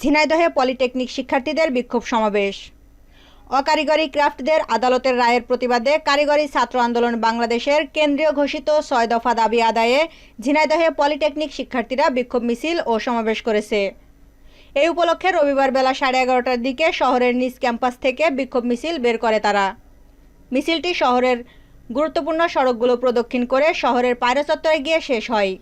ঝিনাইদহে polytechnic শিক্ষার্থীদের বিক্ষোভ সমাবেশ। অকারিগরি ক্রাফটদের আদালতের রায়ের প্রতিবাদে কারিগরি ছাত্র আন্দোলন বাংলাদেশের কেন্দ্রীয় ঘোষিত ৬ দফা দাবি আদায়ে ঝিনাইদহে পলিটেকনিক শিক্ষার্থীরা বিক্ষোভ মিছিল ও সমাবেশ করেছে। এই উপলক্ষে রবিবার বেলা 11:30টার দিকে শহরের নিজ ক্যাম্পাস থেকে বিক্ষোভ মিছিল বের করে তারা। মিছিলটি শহরের গুরুত্বপূর্ণ সড়কগুলো প্রদক্ষিণ করে শহরের পায়রা চত্বরে গিয়ে শেষ হয়।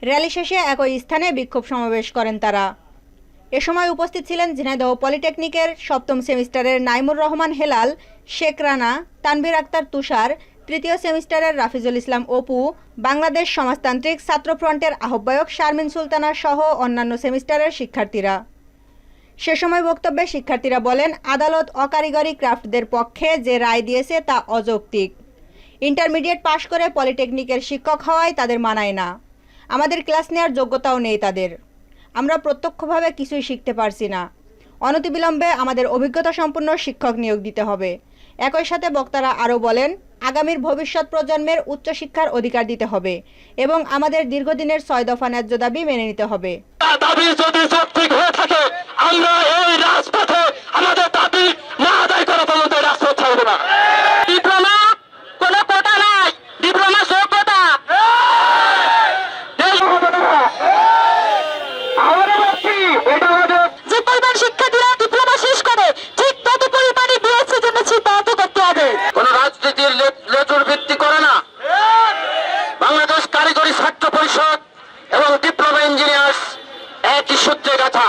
র্যালি শেষে একই স্থানে বিক্ষোভ সমাবেশ করেন তারা। এ সময় উপস্থিত ছিলেন ঝিনাইদহ পলিটেকনিকের সপ্তম সেমিস্টারের নাইমুর রহমান হেলাল, শেখ রানা, তানভীর আক্তার তুষার, তৃতীয় সেমিস্টারের রাফিজুল ইসলাম অপু, বাংলাদেশ সমাজতান্ত্রিক ছাত্র ফ্রন্টের আহ্বায়ক শারমিন সুলতানা সহ অন্যান্য সেমিস্টারের শিক্ষার্থীরা। সে সময় বক্তব্যে শিক্ষার্থীরা বলেন, আদালত অকারিগরি ক্রাফটদের পক্ষে যে রায় দিয়েছে তা অযৌক্তিক। ইন্টারমিডিয়েট পাশ করে পলিটেকনিকের শিক্ষক হওয়ায় তাদের মানায় না। আমাদের ক্লাস নেওয়ার যোগ্যতাও নেই তাদের। আমরা প্রত্যক্ষভাবে কিছুই শিখতে পারছি না। অনতিবিলম্বে আমাদের অভিজ্ঞতা সম্পন্ন শিক্ষক নিয়োগ দিতে হবে। একই সাথে বক্তারা আরও বলেন, আগামীর ভবিষ্যৎ প্রজন্মের উচ্চশিক্ষার অধিকার দিতে হবে এবং আমাদের দীর্ঘদিনের ৬ দফা ন্যায্য দাবি মেনে নিতে হবে। দাবি যদি যৌক্তিক হয়ে থাকে, আমরা এই রাজপথে আমাদের দাবি না আদায় করা পর্যন্ত রাজপথ ছাড়ব না। ডিপ্লোমা কোনো কোটা নাই, ডিপ্লোমা যোগ্যতা। যে পরিমাণ শিক্ষার্থীরা ডিপ্লোমা শেষ করে ঠিক তত পরিমাণে বিএসসি জন্য সিদ্ধান্ত করতে হবে। কোন রাজনীতির লেজুর ভিত্তি করে না। বাংলাদেশ কারিগরি ছাত্র পরিষদ এবং ডিপ্লোমা ইঞ্জিনিয়ার্স একই সূত্রে গাথা।